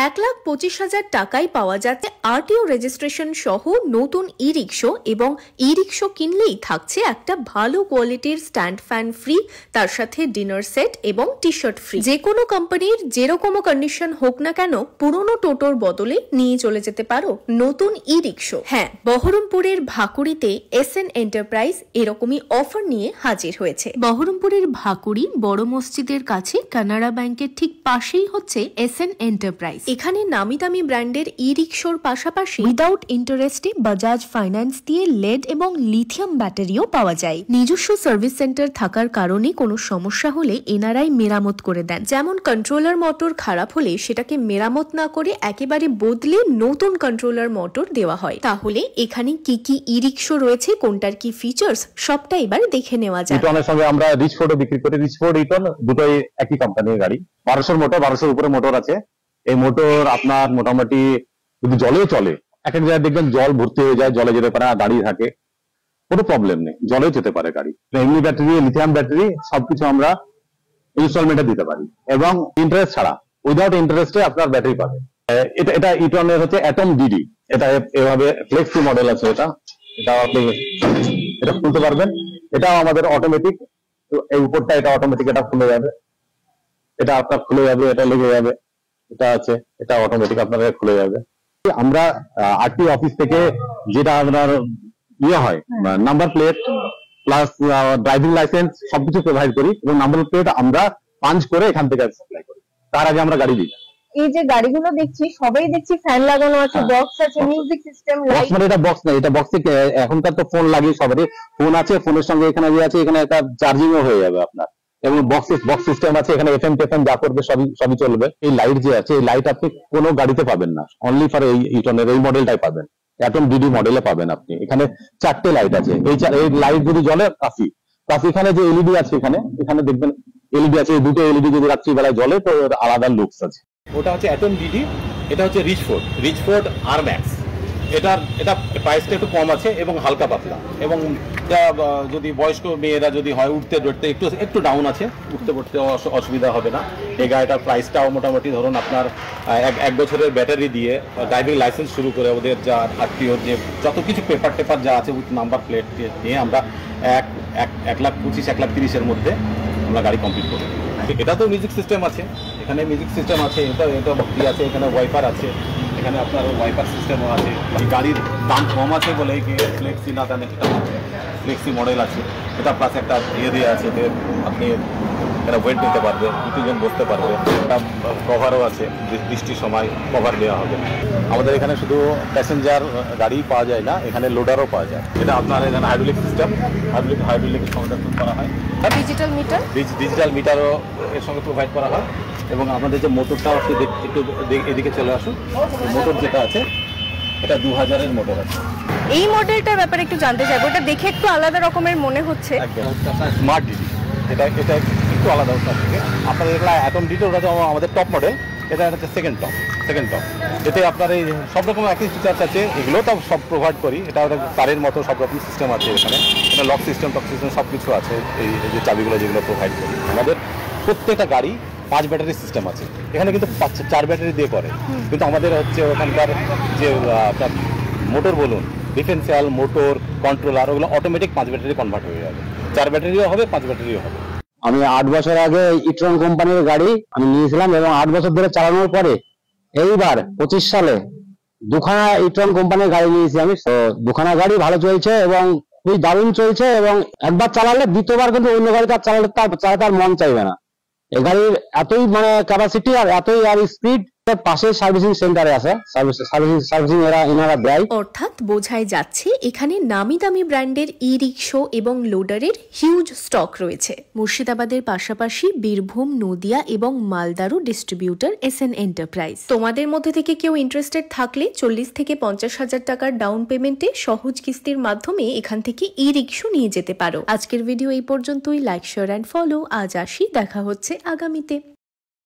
1,25,000 টাকায় পাওয়া যাচ্ছে আরটিও রেজিস্ট্রেশন সহ নতুন ই রিক্সো এবং ই রিক্সো কিনলেই থাকছে একটা ভালো কোয়ালিটির স্ট্যান্ড ফ্যান ফ্রি, তার সাথে ডিনার সেট এবং টি শার্ট ফ্রি। যে কোনো কোম্পানির যেরকমও কন্ডিশন হোক না কেন পুরনো টোটোর বদলে নিয়ে চলে যেতে পারো নতুন ই রিক্সো। হ্যাঁ, বহরমপুরের ভাকুড়িতে SN এন্টারপ্রাইজ এরকমই অফার নিয়ে হাজির হয়েছে। বহরমপুরের ভাকুড়ি বড় মসজিদের কাছে কানাড়া ব্যাংকের ঠিক পাশেই হচ্ছে SN এন্টারপ্রাইজ। এখানে নামি দামি ব্র্যান্ডের ই রিক্সোর পাশাপাশি উইদাউট ইন্টারেস্টে বাজাজ ফাইন্যান্স দিয়ে লেড এবং লিথিয়াম ব্যাটারিও পাওয়া যায়। নিজস্ব সার্ভিস সেন্টার থাকার কারণে কোনো সমস্যা হলে এনারাই মেরামত করে দেন। যেমন কন্ট্রোলার মোটর খারাপ হলে সেটাকে মেরামত না করে একেবারে বদলে নতুন কন্ট্রোলার মোটর দেওয়া হয়। তাহলে এখানে কি কি ই রিক্সো রয়েছে, কোনটার কি ফিচার্স, সবটা এবার দেখে নেওয়া যায়। ইটনের সঙ্গে আমরা রিচফোর্ডও বিক্রি করি। রিচফোর্ড ইটন দুটোই একই কোম্পানির গাড়ি। 1200 মোটর, 1200 উপরে মোটর আছে। এই মোটর আপনার মোটামুটি যদি জলেও চলে, এক এক জায়গায় দেখবেন জল ভর্তি হয়ে যায়, জলে যেতে পারে, দাঁড়িয়ে থাকে, কোনো প্রবলেম নেই, জলেও যেতে পারে গাড়ি। এমনি ব্যাটারি, লিথিয়াম ব্যাটারি সবকিছু আমরা ইনস্টলমেন্টে দিতে পারি এবং ইন্টারেস্ট ছাড়া, উইদাউট ইন্টারেস্টে আপনার ব্যাটারি পাবেন। এটা ইটনের হচ্ছে অ্যাটম ডিডি। এটা এভাবে ফ্লেক্সি মডেল আছে। এটা আপনি এটা খুলতে পারবেন। এটাও আমাদের অটোমেটিক। এই উপরটা এটা অটোমেটিক, এটা খুলে যাবে, এটা আপনার খুলে যাবে, এটা লেগে যাবে, এটা আছে, এটা অটোমেটিক আপনার খুলে যাবে। আমরা আরটি অফিস থেকে যেটা আপনার হয় number plate plus driving licence সবকিছু প্রোভাইড করি এবং নাম্বার প্লেট আমরা পাঞ্চ করে এখান থেকে সাপ্লাই করি। তার আগে আমরা গাড়ি দিই। এই যে গাড়িগুলো দেখছি সবাই দেখছি ফ্যান লাগানো আছে, বক্স আছে, মিউজিক সিস্টেম, লাইট। মানে এটা বক্স না, এটা বক্সে এখনকার তো ফোন লাগিয়ে সবারই ফোন আছে, ফোনের সঙ্গে এখানে যে আছে এখানে একটা চার্জিংও হয়ে যাবে আপনার, এবং বক্স সিস্টেম আছে এখানে, এফএম টেফএম যা করবে সবই চলবে। এই লাইট যে আছে, এই লাইট আপনি কোনো গাড়িতে পাবেন না, অনলি ফর এই ইটনের এই মডেলটাই পাবেন, অ্যাটম ডিডি মডেলে পাবেন আপনি। এখানে 4টে লাইট আছে। এই লাইট যদি জ্বলে কাফি। এখানে যে এলইডি আছে, এখানে দেখবেন এলইডি আছে, এই দুটো এলইডি যদি রাত্রিবেলায় জ্বলে তো আলাদা লুকস আছে। ওটা হচ্ছে অ্যাটম ডিডি, এটা হচ্ছে রিচফোর্ড আর ম্যাক্স। এটা প্রাইসটা একটু কম আছে এবং হালকা পাতলা, এবং যদি বয়স্ক মেয়েরা যদি হয় উঠতে ধরতে একটু ডাউন আছে, উঠতে পড়তে অসুবিধা হবে না। এই গাড়িটার প্রাইসটাও মোটামুটি ধরুন আপনার 1 বছরের ব্যাটারি দিয়ে ড্রাইভিং লাইসেন্স শুরু করে ওদের যা আত্মীয়র যে যত কিছু পেপার যা আছে উইথ নাম্বার প্লেট নিয়ে আমরা 1,25,000-1,30,000 মধ্যে আমরা গাড়ি কমপ্লিট করি। এটা তো মিউজিক সিস্টেম আছে, এখানে মিউজিক সিস্টেম আছে, এটা ভক্তি আছে, এখানে ওয়াইপার আছে, এখানে আপনার ওয়াইপার সিস্টেমও আছে। গাড়ির দাম কম আছে বলে কি ফ্লেক্সি না জানে, এটা ফ্লেক্সি মডেল আছে। এটা প্লাস একটা দিয়ে আছে যে আপনি এটা ওয়েট নিতে পারবে, 2 জন বসতে পারবে। এটা কভারও আছে, বৃষ্টির সময় কভার দেওয়া হবে। আমাদের এখানে শুধু প্যাসেঞ্জার গাড়ি পাওয়া যায় না, এখানে লোডারও পাওয়া যায়। এটা আপনার এখানে হাইড্রোলিক সিস্টেম, হাইড্রোলিকের সংযোজন করা হয়। ডিজিটাল মিটারও এর সঙ্গে প্রোভাইড করা হয়। এবং আমাদের যে মোটরটাও একটু এদিকে চলে আসুন। মোটর যেটা আছে এটা 2000-এর মোটর আছে। এই মডেলটার ব্যাপারে একটু জানতে চাইবো, এটা দেখে একটু আলাদা রকমের মনে হচ্ছে। স্মার্ট ডিডি, এটা একটু আলাদা হচ্ছে থেকে। আপনাদের এগুলো অ্যাটম ডিডি, ওটা তো আমাদের টপ মডেল, এটা হচ্ছে সেকেন্ড টপ। এতে আপনার এই সব রকম একই ফিচার্স আছে, এগুলো তো সব প্রোভাইড করি। এটা তারের মতো সব রকম সিস্টেম আছে এখানে, এটা লক সিস্টেম সব কিছু আছে। এই যে চাবিগুলো যেগুলো প্রোভাইড করি, আমাদের প্রত্যেকটা গাড়ি 5 ব্যাটারি সিস্টেম আছে। এখানে কিন্তু 4 ব্যাটারি দিয়ে করে, কিন্তু আমাদের হচ্ছে ওখানকার যে আপনার মোটর বলুন, ডিফারেন্সিয়াল মোটর কন্ট্রোলার, ওগুলো অটোমেটিক 5 ব্যাটারি কনভার্ট হয়ে যাবে। 4 ব্যাটারিও হবে, 5 ব্যাটারিও হবে। আমি 8 বছর আগে ইটন কোম্পানির গাড়ি আমি নিয়েছিলাম এবং 8 বছর ধরে চালানোর পরে এইবার 25 সালে 2খানা ইটন কোম্পানির গাড়ি নিয়েছি আমি। তো 2খানা গাড়ি ভালো চলছে এবং খুবই দারুণ চলছে, এবং একবার চালালে দ্বিতীয়বার কিন্তু অন্য গাড়িটা চালাতে আর মন চাইবে না। এই গাড়ির এতই ক্যাপাসিটি আর এতই আর স্পিড, পাশে সার্ভিসিং সেন্টারে আছে, সার্ভিসিং এনারা দেয়। অর্থাৎ বোঝাই যাচ্ছে এখানে নামি দামি ব্র্যান্ডের ই রিক্সো এবং লোডারের হিউজ স্টক রয়েছে। মুর্শিদাবাদের পাশাপাশি বীরভূম, নদিয়া এবং মালদারও ডিস্ট্রিবিউটর SN এন্টারপ্রাইজ। তোমাদের মধ্যে থেকে কেউ ইন্টারেস্টেড থাকলে 40 থেকে 50,000 টাকার ডাউন পেমেন্টে সহজ কিস্তির মাধ্যমে এখান থেকে ই রিক্সো নিয়ে যেতে পারো। আজকের ভিডিও এই পর্যন্তই। Like, share and follow. আজ আসি, দেখা হচ্ছে আগামীতে।